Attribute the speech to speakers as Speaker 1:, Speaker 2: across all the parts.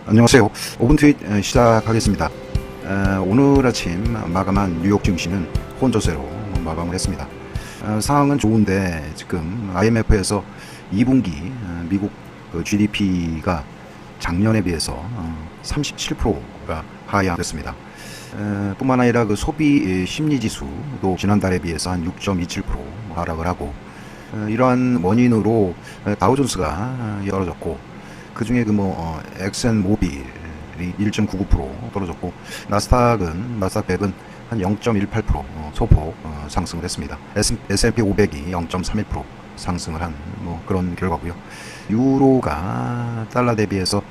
Speaker 1: 안녕하세요. 5분 트윗 시작하겠습니다. 오늘 아침 마감한 뉴욕 증시는 혼조세로 마감을 했습니다. 상황은 좋은데 지금 IMF에서 2분기 미국 GDP가 작년에 비해서 37%가 하향됐습니다. 뿐만 아니라 그 소비 심리 지수도 지난달에 비해서 한 6.27% 하락을 하고, 이러한 원인으로 다우존스가 떨어졌고, 그 중에 엑센 모빌이 1.99% 떨어졌고, 나스닥 100은 한 0.18% 소폭 상승을 했습니다. S&P 500이 0.31% 상승을 한 그런 결과고요. 유로가 달러 대비해서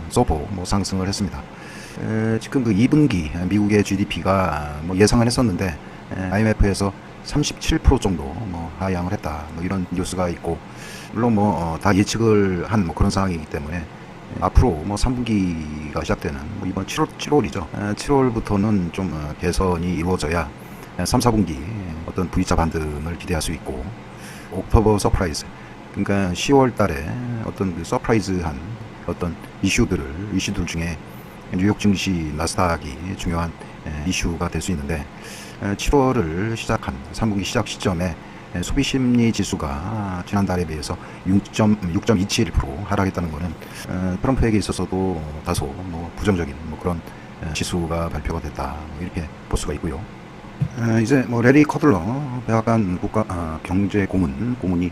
Speaker 1: 소폭 상승을 했습니다. 지금 그 2분기 미국의 GDP가 예상은 했었는데 IMF에서 37% 정도 하향을 했다, 이런 뉴스가 있고, 물론 다 예측을 한 그런 상황이기 때문에 앞으로 3분기가 시작되는 이번 7월이죠. 7월부터는 좀 개선이 이루어져야 3, 4분기 어떤 V자 반등을 기대할 수 있고, 옥토버 서프라이즈, 그러니까 10월 달에 어떤 그 서프라이즈한 어떤 이슈들 중에 뉴욕 증시, 나스닥이 중요한 이슈가 될 수 있는데, 7월을 시작한 3분기 시작 시점에 소비심리 지수가 지난달에 비해서 6.27% 하락했다는 것은 트럼프에게 있어서도 다소 부정적인 그런 지수가 발표가 됐다, 이렇게 볼 수가 있고요. 이제 레리 커들러 백악관 경제 고문이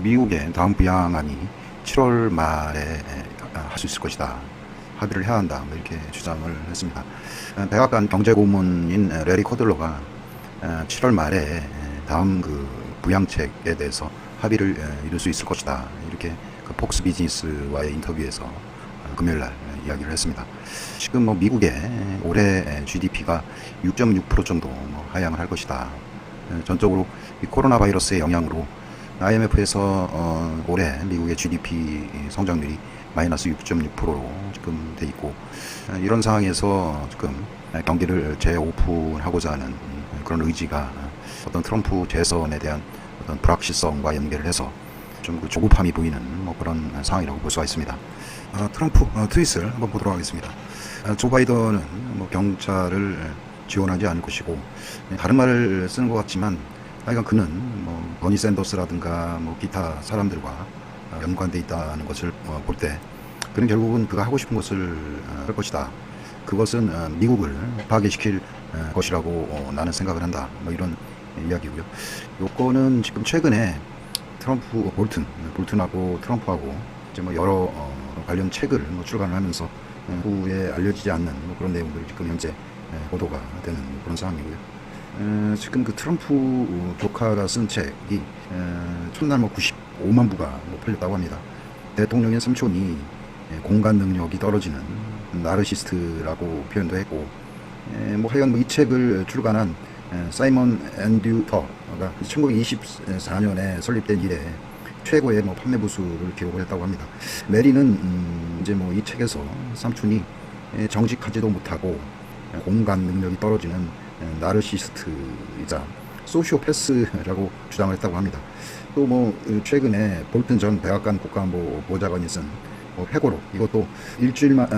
Speaker 1: 미국의 다음 부양안이 7월 말에 할 수 있을 것이다, 합의를 해야 한다, 이렇게 주장을 했습니다. 백악관 경제 고문인 레리 커들러가 7월 말에 다음 그 부양책에 대해서 합의를 이룰 수 있을 것이다, 이렇게 그 폭스 비즈니스와의 인터뷰에서 금요일날 이야기를 했습니다. 지금 미국의 올해 GDP가 6.6% 정도 하향을 할 것이다. 전적으로 이 코로나 바이러스의 영향으로 IMF에서 올해 미국의 GDP 성장률이 마이너스 6.6%로 지금 돼 있고, 이런 상황에서 지금 경기를 재오픈하고자 하는 그런 의지가 어떤 트럼프 재선에 대한 어떤 불확실성과 연결을 해서 좀 조급함이 보이는 그런 상황이라고 볼 수가 있습니다. 트럼프 트윗을 한번 보도록 하겠습니다. 조 바이든은 경찰을 지원하지 않을 것이고, 다른 말을 쓰는 것 같지만 하여간 그는 버니 샌더스라든가 기타 사람들과 연관돼 있다는 것을 볼 때, 그는 결국은 그가 하고 싶은 것을 할 것이다. 그것은 미국을 파괴시킬 것이라고 나는 생각을 한다, 이런 이야기고요. 요거는 지금 최근에 트럼프 볼튼하고 트럼프하고 이제 여러 관련 책을 출간을 하면서 후에 알려지지 않는 그런 내용들이 지금 현재 보도가 되는 그런 상황이고요. 지금 그 트럼프 조카가 쓴 책이 첫날 95만 부가 팔렸다고 합니다. 대통령의 삼촌이 공간 능력이 떨어지는 나르시스트라고 표현도 했고, 하여간 이 책을 출간한 사이먼 앤드류 터가 1924년에 설립된 이래 최고의 판매 부수를 기록을 했다고 합니다. 메리는 이제 이 책에서 삼촌이 정직하지도 못하고 공간 능력이 떨어지는 나르시스트이자 소시오패스라고 주장을 했다고 합니다. 또 최근에 볼튼 전 백악관 국가안보 보좌관이 쓴 회고록, 이것도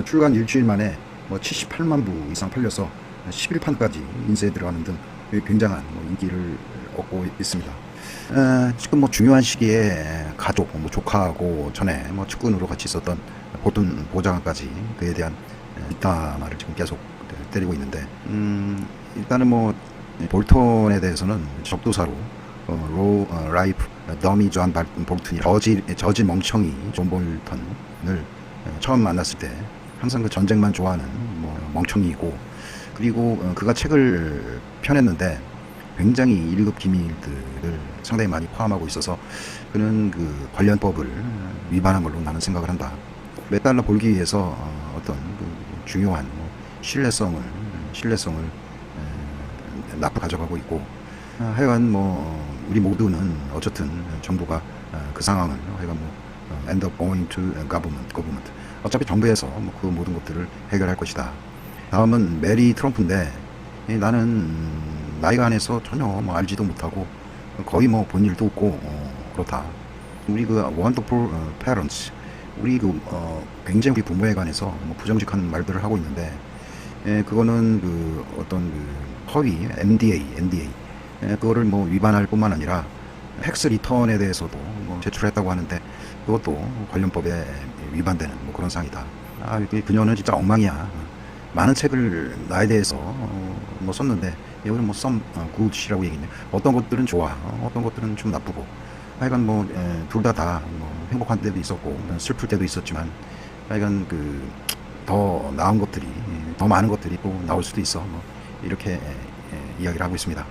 Speaker 1: 출간 일주일 만에 78만 부 이상 팔려서 11판까지 인쇄에 들어가는 등 굉장한 인기를 얻고 있습니다. 지금 중요한 시기에 가족, 조카하고 전에 측근으로 같이 있었던 볼튼 보좌관까지 그에 대한 뒷담화를 지금 계속 때리고 있는데, 일단은 볼턴에 대해서는 적도사로 라이프 더미 존 볼튼이 저지 멍청이 존 볼턴을 처음 만났을 때 항상 그 전쟁만 좋아하는 멍청이고, 그리고 그가 책을 펴냈는데 굉장히 1급 기밀들을 상당히 많이 포함하고 있어서 그는 그 관련법을 위반한 걸로 나는 생각을 한다. 몇 달러 벌기 위해서 어떤 그 중요한 신뢰성을 납부 가져가고 있고, 하여간 우리 모두는 어쨌든 정부가 그 상황을 하여간 end up going to government 어차피 정부에서 그 모든 것들을 해결할 것이다. 다음은 메리 트럼프인데, 나는 나이가 안에서 전혀 알지도 못하고 거의 본 일도 없고 그렇다. 우리 그 원더풀 페런츠, 우리 굉장히 우리 부모에 관해서 뭐 부정직한 말들을 하고 있는데, 그거는 어떤 허위 NDA 그거를 뭐 위반할 뿐만 아니라 텍스 리턴에 대해서도 뭐 제출했다고 하는데 그것도 관련법에 위반되는 뭐 그런 사항이다. 그녀는 진짜 엉망이야. 많은 책을 나에 대해서 뭐 썼는데 여기는 뭐 some good이라고 얘기했네. 어떤 것들은 좋아, 어떤 것들은 좀 나쁘고. 하여간 뭐 둘 뭐 행복한 때도 있었고 슬플 때도 있었지만, 하여간 더 나은 것들이, 더 많은 것들이 또 나올 수도 있어. 뭐 이렇게 이야기를 하고 있습니다.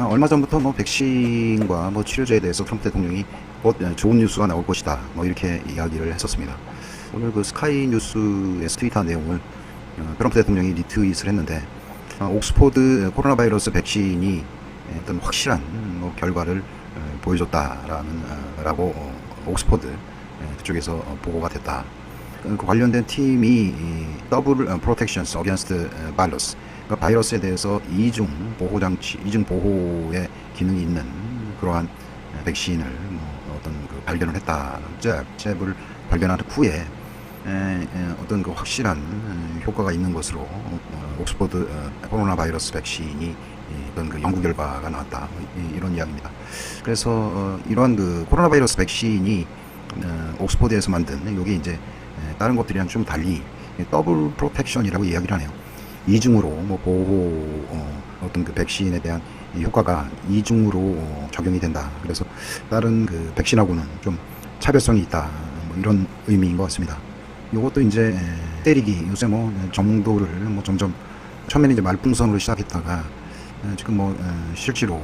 Speaker 1: 얼마 전부터 뭐 백신과 뭐 치료제에 대해서 트럼프 대통령이 곧 좋은 뉴스가 나올 것이다, 뭐 이렇게 이야기를 했었습니다. 오늘 스카이 뉴스의 트위터 내용을 트럼프 대통령이 리트윗을 했는데, 옥스포드 코로나 바이러스 백신이 어떤 확실한 뭐 결과를 보여줬다라는 라고 옥스포드 그쪽에서 보고가 됐다. 그 관련된 팀이 더블 프로텍션스 어게인스트 바이러스, 그러니까 바이러스에 대해서 이중 보호 장치, 이중 보호의 기능이 있는 그러한 백신을 어떤 발견을 했다. 잽을 발견한 후에 어떤 확실한 효과가 있는 것으로 옥스포드 코로나 바이러스 백신이 어떤 연구 결과가 나왔다, 이런 이야기입니다. 그래서 이러한 코로나 바이러스 백신이 옥스포드에서 만든 이게 이제 다른 것들이랑 좀 달리 더블 프로텍션이라고 이야기를 하네요. 이중으로 뭐 보호, 어떤 백신에 대한 효과가 이중으로 적용이 된다. 그래서 다른 백신하고는 좀 차별성이 있다, 뭐 이런 의미인 것 같습니다. 이것도 이제 때리기, 요새 뭐 정도를 뭐 점점 처음에는 이제 말풍선으로 시작했다가 지금 실제로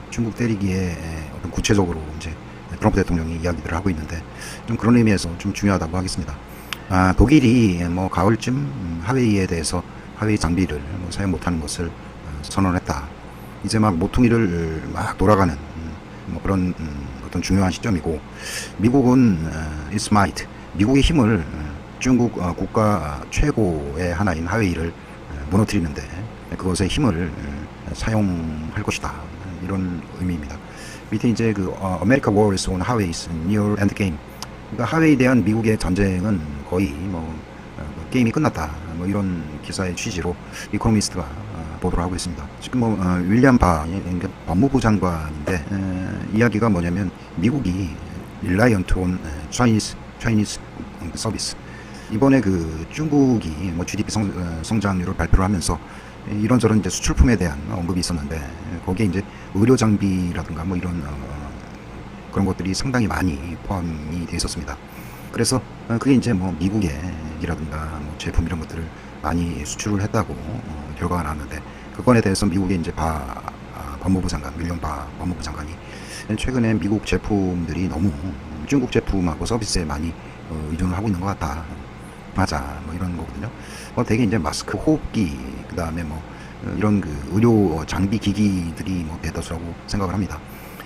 Speaker 1: 중국 때리기에 어떤 구체적으로 이제 트럼프 대통령이 이야기들을 하고 있는데, 좀 그런 의미에서 좀 중요하다고 하겠습니다. 독일이 뭐 가을쯤 하웨이에 대해서 하웨이 장비를 사용 못하는 것을 선언했다. 이제 막 모퉁이를 막 돌아가는 뭐 그런 어떤 중요한 시점이고, 미국은 It's Might, 미국의 힘을 중국 국가 최고의 하나인 하웨이를 무너뜨리는데 그것의 힘을 사용할 것이다, 이런 의미입니다. 밑에 이제 America Wars on Highways Near End Game, 그러니까 하웨이에 대한 미국의 전쟁은 거의 뭐 게임이 끝났다, 뭐 이런 기사의 취지로 이코노미스트가 보도를 하고 있습니다. 지금 뭐 윌리엄 바, 그러니까 법무부 장관인데, 이야기가 뭐냐면 미국이 reliant on Chinese service, 이번에 중국이 뭐 GDP 성장률을 발표를 하면서 이런저런 이제 수출품에 대한 언급이 있었는데, 거기에 이제 의료 장비라든가 뭐 이런 그런 것들이 상당히 많이 포함이 되어 있었습니다. 그래서 그게 이제 뭐 미국이라든가 뭐 제품 이런 것들을 많이 수출을 했다고 결과가 나왔는데, 그 건에 대해서 미국의 이제 법무부 장관, 윌리엄 바 법무부 장관이 최근에 미국 제품들이 너무 중국 제품하고 서비스에 많이 의존을 하고 있는 것 같다. 맞아, 뭐 이런 거거든요. 되게 이제 마스크, 호흡기, 그 다음에 뭐 이런 의료 장비 기기들이 뭐 대다수라고 생각을 합니다.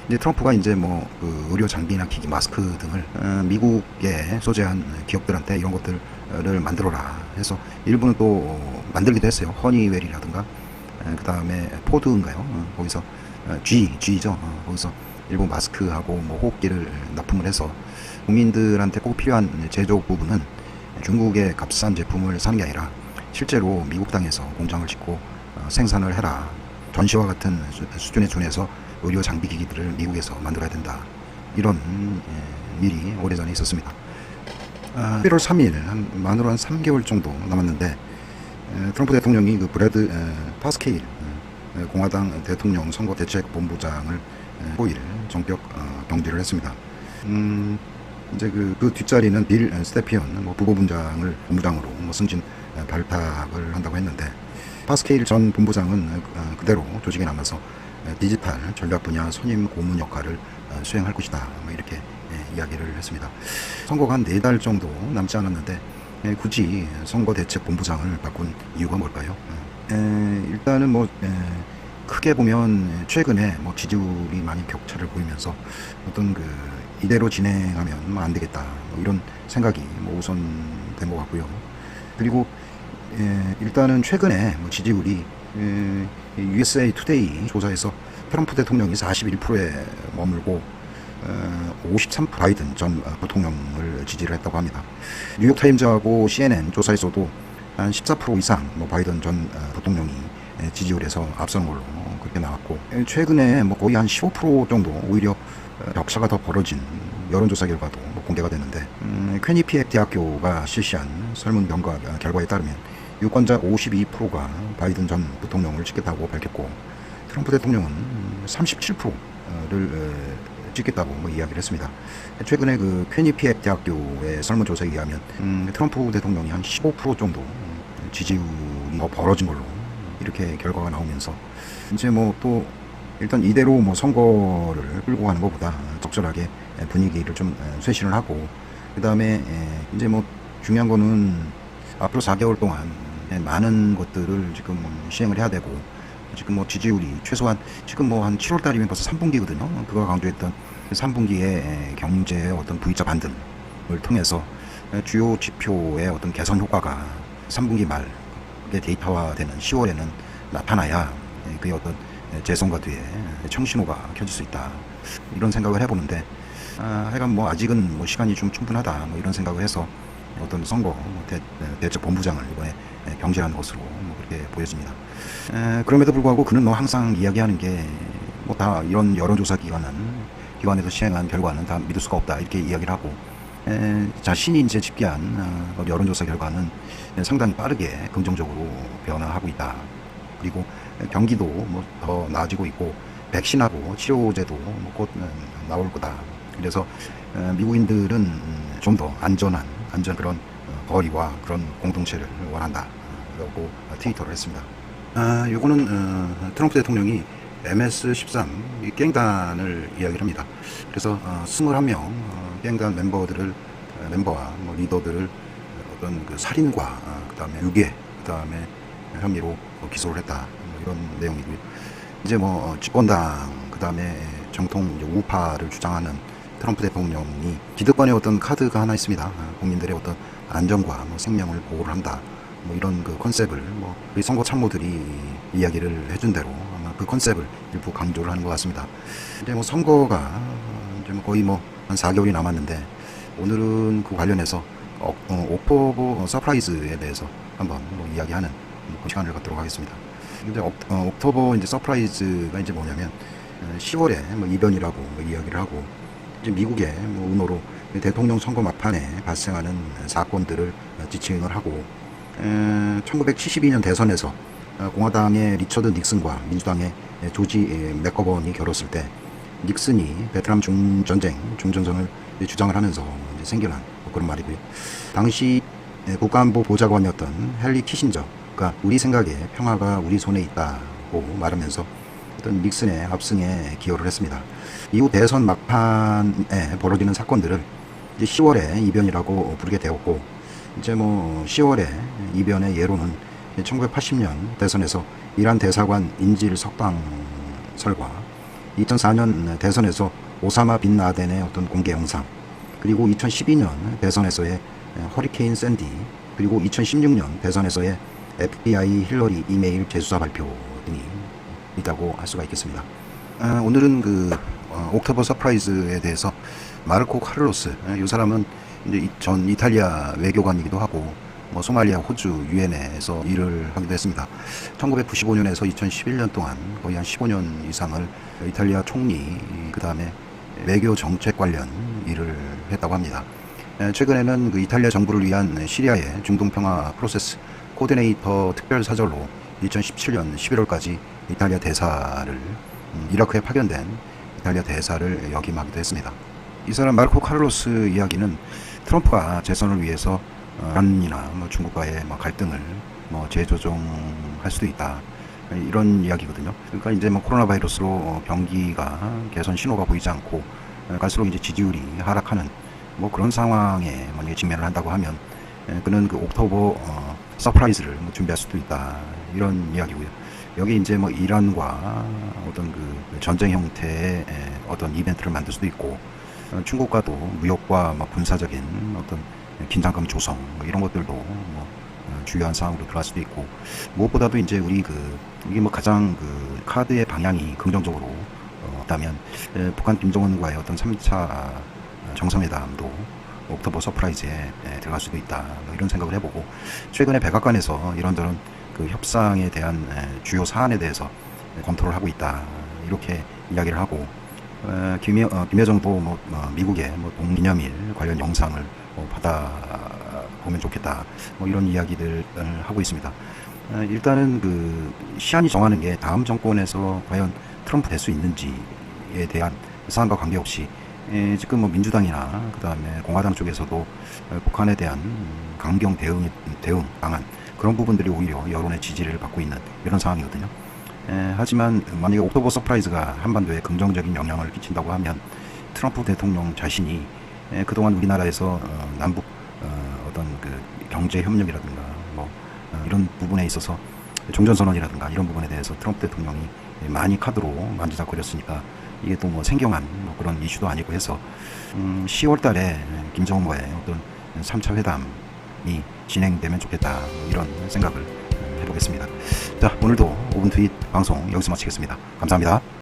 Speaker 1: 이제 트럼프가 이제 뭐 의료 장비나 기기, 마스크 등을 미국에 소재한 기업들한테 이런 것들을 만들어라 해서 일부는 또 만들기도 했어요. 허니웰이라든가 그 다음에 포드인가요? 거기서 G죠. 거기서 일부 마스크하고 뭐 호흡기를 납품을 해서 국민들한테 꼭 필요한 제조 부분은 중국의 값싼 제품을 사는 게 아니라 실제로 미국 땅에서 공장을 짓고 생산을 해라. 전시와 같은 수준에 준해서 의료 장비 기기들을 미국에서 만들어야 된다. 이런 일이 오래전에 있었습니다. 1월 3일, 만으로 한 3개월 정도 남았는데, 트럼프 대통령이 브래드 파스케일 공화당 대통령 선거대책본부장을 5일 정격 경질을 했습니다. 이제 그 뒷자리는 빌 스테피언 부부본부장을 본부장으로 승진 발탁을 한다고 했는데, 파스케일 전 본부장은 그대로 조직에 남아서 디지털 전략 분야 선임 고문 역할을 수행할 것이다, 이렇게 이야기를 했습니다. 선거가 한 4달 정도 남지 않았는데 굳이 선거대책본부장을 바꾼 이유가 뭘까요? 일단은 뭐 크게 보면 최근에 뭐 지지율이 많이 격차를 보이면서 어떤 이대로 진행하면 뭐 안 되겠다, 뭐 이런 생각이 뭐 우선된 것 같고요. 그리고 일단은 최근에 뭐 지지율이 USA 투데이 조사에서 트럼프 대통령이 41%에 머물고 53% 바이든 전 부통령을 지지를 했다고 합니다. 뉴욕타임즈하고 CNN 조사에서도 한 14% 이상 바이든 전 부통령이 지지율에서 앞서는 걸로 그렇게 나왔고, 최근에 거의 한 15% 정도 오히려 격차가 더 벌어진 여론조사 결과도 공개가 됐는데, 퀘니피액 대학교가 실시한 설문경과 결과에 따르면 유권자 52%가 바이든 전 부통령을 찍겠다고 밝혔고, 트럼프 대통령은 37%를 찍겠다고 이야기를 했습니다. 최근에 그 퀘니피액 대학교의 설문조사에 의하면 트럼프 대통령이 한 15% 정도 지지율이 더 벌어진 걸로 이렇게 결과가 나오면서, 이제 또 일단 이대로 선거를 끌고 가는 것보다 적절하게 분위기를 좀 쇄신을 하고, 그 다음에 이제 중요한 거는 앞으로 4개월 동안 많은 것들을 지금 시행을 해야 되고, 지금 지지율이 최소한 지금 한 7월 달이면 벌써 3분기거든요. 그가 강조했던 3분기의 경제의 어떤 V자 반등을 통해서 주요 지표의 어떤 개선 효과가 3분기 말에 데이터화되는 10월에는 나타나야 그의 어떤 재선과 뒤에 청신호가 켜질 수 있다, 이런 생각을 해보는데, 하여간 아직은 시간이 좀 충분하다, 이런 생각을 해서 어떤 선거 대책 본부장을 이번에 경질한 것으로 그렇게 보여집니다. 그럼에도 불구하고 그는 항상 이야기하는 게 다 이런 여론조사 기관에서 시행한 결과는 다 믿을 수가 없다, 이렇게 이야기를 하고, 자신이 이제 집계한 여론조사 결과는 상당히 빠르게 긍정적으로 변화하고 있다. 그리고 경기도 더 나아지고 있고, 백신하고 치료제도 곧 나올 거다. 그래서 미국인들은 좀 더 안전 그런 거리와 그런 공동체를 원한다, 라고 트위터를 했습니다. 요거는 트럼프 대통령이 MS-13 이 갱단을 이야기를 합니다. 그래서 21명 갱단 멤버와 리더들을 어떤 그 살인과 그다음에 유괴, 그다음에 혐의로 기소를 했다, 이런 내용이고요. 이제 집권당, 그다음에 정통 이제 우파를 주장하는 트럼프 대통령이 기득권의 어떤 카드가 하나 있습니다. 국민들의 어떤 안전과 생명을 보호를 한다, 이런 그 컨셉을 우리 선거 참모들이 이야기를 해준 대로 아마 그 컨셉을 일부 강조를 하는 것 같습니다. 이제 선거가 이제 거의 한 4개월이 남았는데, 오늘은 그 관련해서 옥토버 서프라이즈에 대해서 한번 이야기하는 그 시간을 갖도록 하겠습니다. 이제 옥토버 이제 서프라이즈가 이제 뭐냐면 10월에 이변이라고 이야기를 하고, 이제 미국의 음모로 대통령 선거 막판에 발생하는 사건들을 지칭을 하고, 1972년 대선에서 공화당의 리처드 닉슨과 민주당의 조지 맥거번이 겨뤘을 때, 닉슨이 베트남 중전쟁을 주장을 하면서 이제 생겨난 그런 말이고요. 당시 국가안보 보좌관이었던 헨리 키신저가 우리 생각에 평화가 우리 손에 있다고 말하면서 어떤 닉슨의 압승에 기여를 했습니다. 이후 대선 막판에 벌어지는 사건들을 이제 10월에 이변이라고 부르게 되었고, 이제 10월에 이변의 예로는 1980년 대선에서 이란 대사관 인질 석방설과 2004년 대선에서 오사마 빈 라덴의 어떤 공개 영상, 그리고 2012년 대선에서의 허리케인 샌디, 그리고 2016년 대선에서의 FBI 힐러리 이메일 재수사 발표 등이 있다고 할 수가 있겠습니다. 오늘은 그 옥토버 서프라이즈에 대해서 마르코 카를로스, 이 사람은 이제 전 이탈리아 외교관이기도 하고 소말리아, 호주, 유엔에서 일을 하기도 했습니다. 1995년에서 2011년 동안 거의 한 15년 이상을 이탈리아 총리, 그 다음에 외교 정책 관련 일을 했다고 합니다. 최근에는 그 이탈리아 정부를 위한 시리아의 중동 평화 프로세스 코디네이터 특별사절로 2017년 11월까지 이탈리아 대사를, 이라크에 파견된 이탈리아 대사를 역임하기도 했습니다. 이 사람 마르코 카를로스 이야기는 트럼프가 재선을 위해서 이란이나 중국과의 갈등을 재조정할 수도 있다, 이런 이야기거든요. 그러니까 이제 코로나 바이러스로 경기가 개선 신호가 보이지 않고 갈수록 이제 지지율이 하락하는 그런 상황에 만약에 직면을 한다고 하면 그는 그 옥토버 서프라이즈를 준비할 수도 있다, 이런 이야기고요. 여기 이제 이란과 어떤 그 전쟁 형태의 어떤 이벤트를 만들 수도 있고, 중국과도 무역과 군사적인 어떤 긴장감 조성, 이런 것들도 중요한 상황으로 들어갈 수도 있고, 무엇보다도 이제 우리 이게 가장 그 카드의 방향이 긍정적으로 없다면 북한 김정은과의 어떤 3차 정상회담도 옥토버 서프라이즈에 들어갈 수도 있다, 뭐 이런 생각을 해보고, 최근에 백악관에서 이런저런 그 협상에 대한 주요 사안에 대해서 검토를 하고 있다, 이렇게 이야기를 하고, 김여정도 미국의 동기념일 관련 영상을 받아보면 좋겠다, 뭐 이런 이야기들을 하고 있습니다. 일단은 그 시한이 정하는 게 다음 정권에서 과연 트럼프 될 수 있는지에 대한 사안과 관계없이, 지금 민주당이나 그 다음에 공화당 쪽에서도 북한에 대한 강경 대응 방안, 그런 부분들이 오히려 여론의 지지를 받고 있는 이런 상황이거든요. 하지만 만약에 옥토버 서프라이즈가 한반도에 긍정적인 영향을 끼친다고 하면, 트럼프 대통령 자신이 그동안 우리나라에서 남북 어떤 그 경제 협력이라든가 이런 부분에 있어서 종전선언이라든가 이런 부분에 대해서 트럼프 대통령이 많이 카드로 만지작거렸으니까, 이게 또 생경한 그런 이슈도 아니고 해서 10월 달에 김정은과의 어떤 3차 회담이 진행되면 좋겠다, 이런 생각을 해보겠습니다. 자, 오늘도 5분 트윗 방송 여기서 마치겠습니다. 감사합니다.